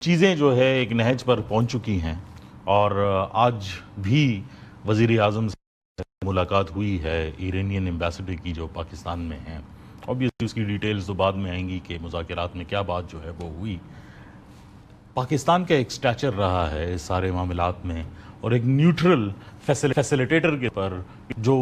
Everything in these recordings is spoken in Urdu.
چیزیں جو ہے ایک نہج پر پہنچ چکی ہیں اور آج بھی وزیر اعظم سے ملاقات ہوئی ہے ایرانین ایمبیسڈر کی جو پاکستان میں ہیں. obviously اس کی ڈیٹیلز تو بعد میں آئیں گی کہ مذاکرات میں کیا بات جو ہے وہ ہوئی. پاکستان کا ایک سٹیچر رہا ہے اس سارے معاملات میں اور ایک نیوٹرل فیسیلیٹیٹر کے پر جو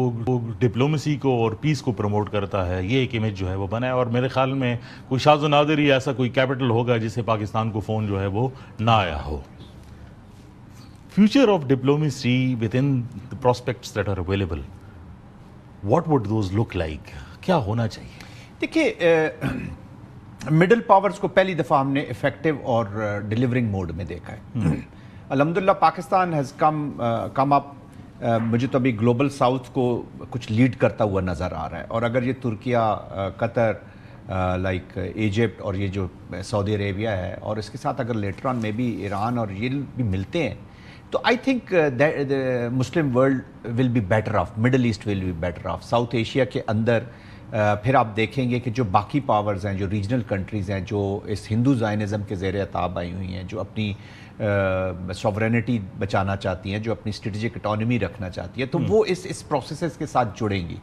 ڈپلومیسی کو اور پیس کو پروموٹ کرتا ہے, یہ ایک امیج جو ہے وہ بنا ہے. اور میرے خیال میں کوئی شاذ و نادر ہی ایسا کوئی کیپٹل ہوگا جسے پاکستان کو فون جو ہے وہ نہ آیا ہو. Future of diplomacy with in the prospects that are available, what would those look like? کیا ہونا چاہیے؟ دیکھیے, مڈل پاورز کو پہلی دفعہ ہم نے افیکٹو اور ڈیلیورنگ موڈ میں دیکھا ہے. الحمدللہ پاکستان ہیز کم اپ. مجھے تو ابھی گلوبل ساؤتھ کو کچھ لیڈ کرتا ہوا نظر آ رہا ہے, اور اگر یہ ترکیہ, قطر, لائک ایجپٹ اور یہ جو سعودی عربیہ ہے, اور اس کے ساتھ اگر لیٹر آن میں بھی ایران اور یہ بھی ملتے ہیں, تو I think Muslim world will be better off, Middle East will be better off. South Asia کے اندر پھر آپ دیکھیں گے کہ جو باقی پاورز ہیں, جو ریجنل کنٹریز ہیں, جو اس ہندو زائنزم کے زیر عتاب آئی ہوئی ہیں, جو اپنی سوورینٹی بچانا چاہتی ہیں, جو اپنی اسٹریٹجک اٹانومی رکھنا چاہتی ہے, تو وہ اس پروسیسز کے ساتھ جڑیں گی.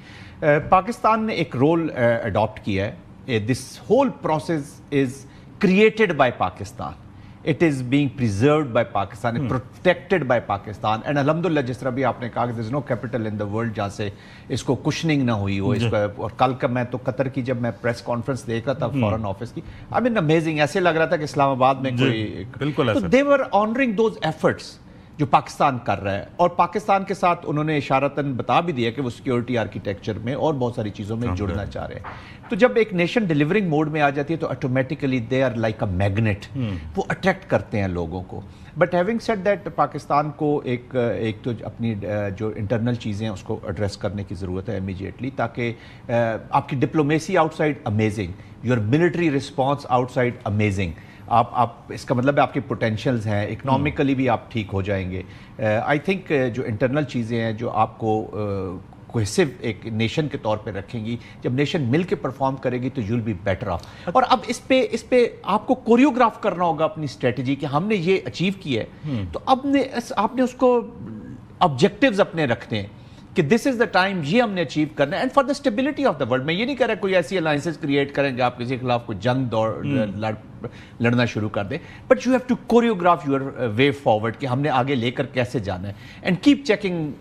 پاکستان نے ایک رول اڈاپٹ کیا ہے. This whole process is created by Pakistan. It is being preserved by Pakistan, protected by Pakistan, and الحمدللہ جس طرح بھی آپ نے کہا کہ there is no capital in the world جہاں سے اس کو کشننگ نہ ہوئی ہو. اس کو, اور کل کا میں تو قطر کی جب میں پریس کانفرنس دیکھ رہا تھا فورن آفس کی, I mean amazing, ایسے لگ رہا تھا کہ اسلام آباد میں کوئی, تو they were honoring those efforts جو پاکستان کر رہا ہے. اور پاکستان کے ساتھ انہوں نے اشارتاً بتا بھی دیا کہ وہ سیکیورٹی آرکیٹیکچر میں اور بہت ساری چیزوں میں جڑنا چاہ رہے ہیں. تو جب ایک نیشن ڈیلیورنگ موڈ میں آ جاتی ہے تو automatically they are like a magnet, وہ اٹریکٹ کرتے ہیں لوگوں کو. But having said that, Pakistan کو ایک تو اپنی جو انٹرنل چیزیں ہیں اس کو ایڈریس کرنے کی ضرورت ہے امیجیٹلی, تاکہ آپ کی diplomacy out side amazing, your military response out side amazing. آپ اس کا مطلب ہے آپ کی پوٹینشیلز ہیں, اکنامکلی بھی آپ ٹھیک ہو جائیں گے. آئی تھنک جو انٹرنل چیزیں ہیں جو آپ کو کوہیسو ایک نیشن کے طور پہ رکھیں گی, جب نیشن مل کے پرفارم کرے گی تو you will be better off. اور اب اس پہ آپ کو کوریوگراف کرنا ہوگا اپنی اسٹریٹجی کہ ہم نے یہ اچیو کیا ہے, تو اب آپ نے اس کو آبجیکٹیوز اپنے رکھتے ہیں کہ دس از دا ٹائم, یہ ہم نے اچیو کرنا ہے. And for the stability of the world, میں یہ نہیں کہہ رہا کوئی ایسی الائنسز کریٹ کریں کہ آپ کسی کے خلاف کوئی جنگ لڑنا شروع کر دیں, but you have to choreograph your way forward کہ ہم نے آگے لے کر کیسے جانا ہے. And keep checking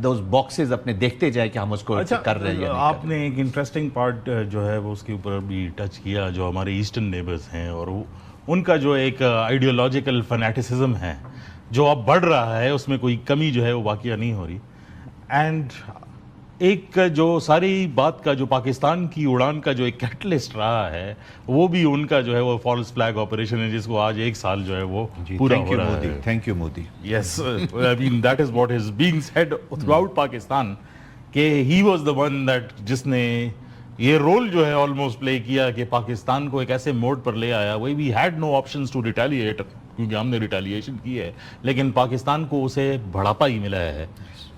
those boxes, اپنے دیکھتے جائیں کہ ہم اس کو کر رہے ہیں. آپ نے ایک انٹرسٹنگ پارٹ جو ہے وہ اس کے اوپر بھی ٹچ کیا, جو ہمارے ایسٹرن نیبرز ہیں اور ان کا جو ایک آئیڈیولوجیکل فنیٹسزم ہے جو اب بڑھ رہا ہے, اس میں کوئی کمی جو ہے وہ واقعہ نہیں ہو رہی. اینڈ ایک جو ساری بات کا جو پاکستان کی اڑان کا جو ایک کیٹلسٹ رہا ہے, وہ بھی ان کا جو ہے وہ فالس فلیگ آپریشن ہے, جس کو آج 1 سال جو ہے وہ پورا ہو رہا ہے. Thank you Modi. Yes, I mean that is what is being said throughout Pakistan, کہ he was the one that جس نے یہ رول جو ہے آلموسٹ پلے کیا کہ پاکستان کو ایک ایسے موڈ پر لے آیا. We had no options to retaliate, کیونکہ ہم نے ریٹیلیشن کی ہے, لیکن پاکستان کو اسے بڑھاپا ہی ملا ہے.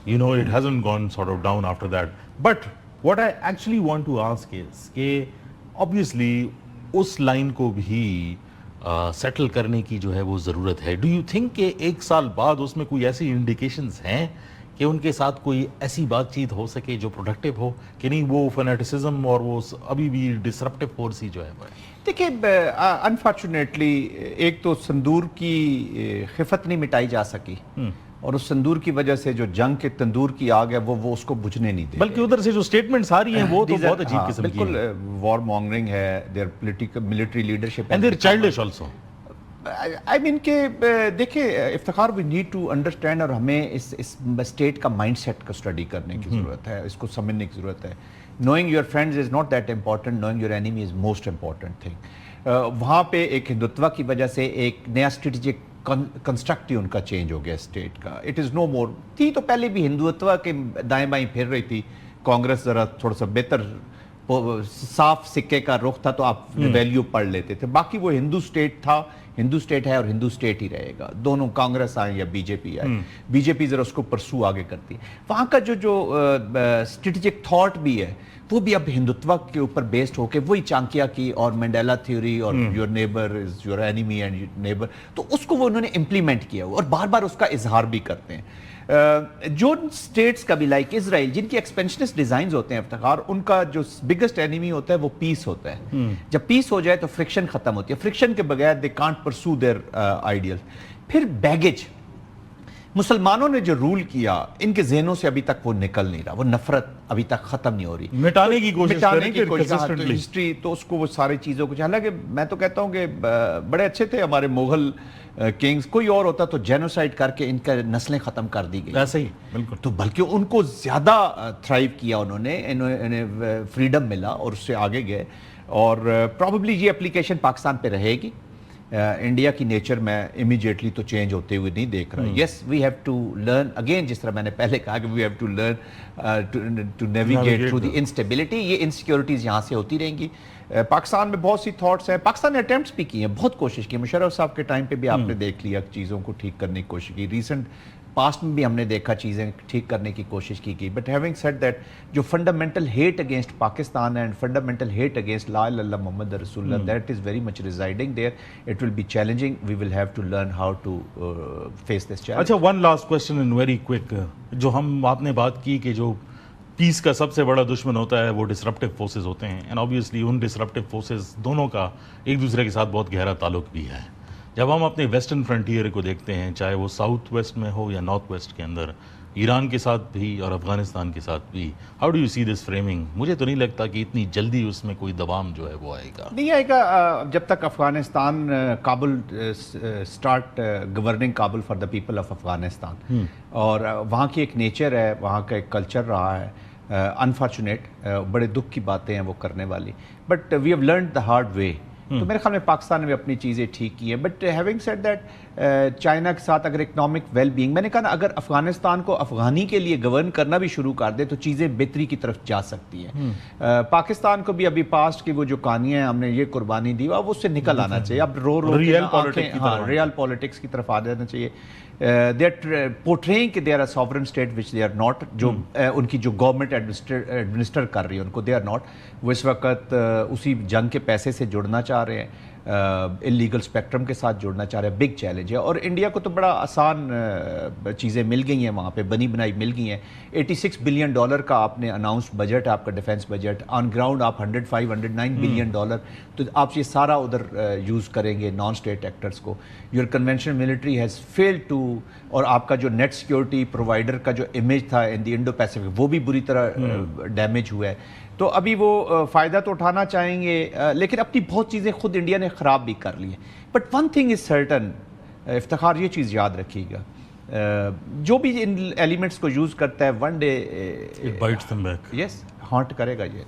You know, it hasn't gone sort of down after that. But what I actually want to ask is کہ obviously اس لائن کو بھی سیٹل کرنے کی جو ہے وہ ضرورت ہے. Do you think کہ 1 سال بعد اس میں کوئی ایسی انڈیکیشنز ہیں کہ ان کے ساتھ کوئی ایسی بات چیت ہو سکے جو پروڈکٹیو ہو, کہ نہیں وہ فنیٹسزم اور وہ ابھی بھی ڈسرپٹیو فورس ہی جو ہے وہ ہے؟ دیکھیے, انفارچونیٹلی ایک تو صندور کی خفت نہیں مٹائی جا سکی, اور اس صندور کی وجہ سے جو جنگ کے تندور کی آگ ہے وہ اس کو بجھنے نہیں دے, بلکہ ادھر سے جو سٹیٹمنٹس آ رہی ہیں وہ تو بہت عجیب قسم کی ہیں. بالکل وار مانگرنگ ہے, their political military leadership, and their childish also. I mean کہ دیکھیں Iftikhar, we need to understand, اور ہمیں اس اسٹیٹ کا مائنڈ سیٹ کو اسٹڈی کرنے کی ضرورت ہے, اس کو سمجھنے کی ضرورت ہے. Knowing your friends is not that important, knowing your enemy is most important thing. وہاں پہ ایک ہندوتوا کی وجہ سے ایک نیا اسٹریٹجک کنسٹرکٹ ہی ان کا چینج ہو گیا اسٹیٹ کا. اٹ از نو مور, تھی تو پہلے بھی ہندوتوا کے دائیں بائیں پھر رہی تھی, کانگریس ذرا تھوڑا سا بہتر صاف سکے کا رخ تھا تو آپ ویلیو پڑھ لیتے تھے. باقی وہ ہندو اسٹیٹ تھا, ہندو اسٹیٹ ہے اور ہندو اسٹیٹ ہی رہے گا, دونوں کانگریس آئے یا بی جے پی آئے, بی جے پی ذرا اس کو پرسو آگے کرتی ہے. وہاں کا جو اسٹریٹجک تھاٹ بھی ہے وہ بھی اب ہندوتوا کے اوپر بیسڈ ہو کے وہی چانکیا کی اور مینڈیلا تھیوری اور your neighbour is your enemy and neighbour, تو اس کو وہ انہوں نے امپلیمنٹ کیا اور بار بار اس کا اظہار بھی کرتے ہیں. جو اسٹیٹس کا بھی لائک اسرائیل جن کی ایکسپینشنسٹ ڈیزائنز ہوتے ہیں افتخار, ان کا جو بگسٹ اینیمی ہوتا ہے وہ پیس ہوتا ہے. جب پیس ہو جائے تو فرکشن ختم ہوتی ہے, فرکشن کے بغیر they can't pursue their ideals. پھر بیگیج, مسلمانوں نے جو رول کیا ان کے ذہنوں سے ابھی تک وہ نکل نہیں رہا, وہ نفرت ابھی تک ختم نہیں ہو رہی, مٹانے کی کوشش کریں کہ ہسٹری تو اس کو وہ ساری چیزوں کو, حالانکہ میں تو کہتا ہوں کہ بڑے اچھے تھے ہمارے مغل کنگز, کوئی اور ہوتا تو جینوسائڈ کر کے ان کا نسلیں ختم کر دی گئی, ایسے ہی بالکل, تو بلکہ ان کو زیادہ تھرائیو کیا انہوں نے, انہیں فریڈم ملا اور اس سے آگے گئے. اور پروبیبلی یہ اپلیکیشن پاکستان پہ رہے گی. انڈیا کی نیچر میں امیجیٹلی تو چینج ہوتے ہوئے نہیں دیکھ رہا. Yes we have to learn again, جس طرح میں نے پہلے کہا کہ we have to learn to navigate through the instability. یہ انسیکیورٹیز یہاں سے ہوتی رہیں گی. پاکستان میں بہت سی تھاٹس ہیں, پاکستان نے اٹیمپٹس بھی کی ہیں, بہت کوشش کی. مشرف صاحب کے ٹائم پہ بھی آپ نے دیکھ لیا چیزوں کو ٹھیک کرنے کی کوشش کی, ریسنٹ پاسٹ میں بھی ہم نے دیکھا چیزیں ٹھیک کرنے کی کوشش کی گئی. بٹ ہیونگ سیڈ دیٹ جو fundamental hate against Pakistan and fundamental hate against لا الہ الا اللہ محمد رسول اللہ, that is very much residing there. It will be challenging, we will have to learn how to face this challenge. اچھا, one last question in very quick, جو ہم آپ نے بات کی کہ جو پیس کا سب سے بڑا دشمن ہوتا ہے وہ ڈسرپٹیو فورسز ہوتے ہیں, and obviously in disruptive forces دونوں کا ایک دوسرے کے ساتھ بہت گہرا تعلق بھی ہے. جب ہم اپنے ویسٹرن فرنٹیئر کو دیکھتے ہیں, چاہے وہ ساؤتھ ویسٹ میں ہو یا نارتھ ویسٹ کے اندر, ایران کے ساتھ بھی اور افغانستان کے ساتھ بھی, how do you see this framing? مجھے تو نہیں لگتا کہ اتنی جلدی اس میں کوئی دوام جو ہے وہ آئے گا. نہیں آئے گا جب تک Afghanistan Kabul start governing Kabul for the people of Afghanistan. اور وہاں کی ایک نیچر ہے, وہاں کا ایک کلچر رہا ہے, انفارچونیٹ, بڑے دکھ کی باتیں ہیں وہ کرنے والی, but we have learned the hard way. تو میرے خیال میں پاکستان نے بھی اپنی چیزیں ٹھیک کی ہیں. But having said that China کے ساتھ اگر اکنامک ویل بینگ, میں نے کہا نا اگر افغانستان کو افغانی کے لیے گورن کرنا بھی شروع کر دے تو چیزیں بہتری کی طرف جا سکتی ہیں. پاکستان کو بھی ابھی پاسٹ کی وہ جو کہانیاں ہیں ہم نے یہ قربانی دی, اب اس سے نکل آنا چاہیے. اب رو ریئل پالیٹکس کی طرف آ جانا چاہیے. they are portraying کہ they are a sovereign state which they are not, جو ان کی جو گورنمنٹ ایڈمنسٹر کر رہی ہے ان کو they are not. وہ اس وقت اسی جنگ کے پیسے سے جڑنا چاہ رہے ہیں, اللیگل اسپیکٹرم کے ساتھ جڑنا چاہ رہے ہیں. بگ چیلنج ہے. اور انڈیا کو تو بڑا آسان چیزیں مل گئی ہیں, وہاں پہ بنی بنائی مل گئی ہیں. $86 بلین کا آپ نے اناؤنس بجٹ, آپ کا ڈیفنس بجٹ, آن گراؤنڈ آپ 105-109 بلین ڈالر, تو آپ یہ سارا ادھر یوز کریں گے نان اسٹیٹ ایکٹرز کو. Your conventional military has failed to, اور آپ کا جو نیٹ سیکیورٹی پرووائڈر کا جو امیج تھا ان دی انڈو پیسفک وہ بھی بری طرح ڈیمیج ہوا ہے. تو ابھی وہ فائدہ تو اٹھانا چاہیں گے, لیکن اپنی بہت چیزیں خود انڈیا نے خراب بھی کر لی ہیں. But one thing is certain, Iftikhar یہ چیز یاد رکھیے گا, جو بھی ان ایلیمنٹس کو یوز کرتا ہے one day it bites them back. Yes haunt کرے گا یہ.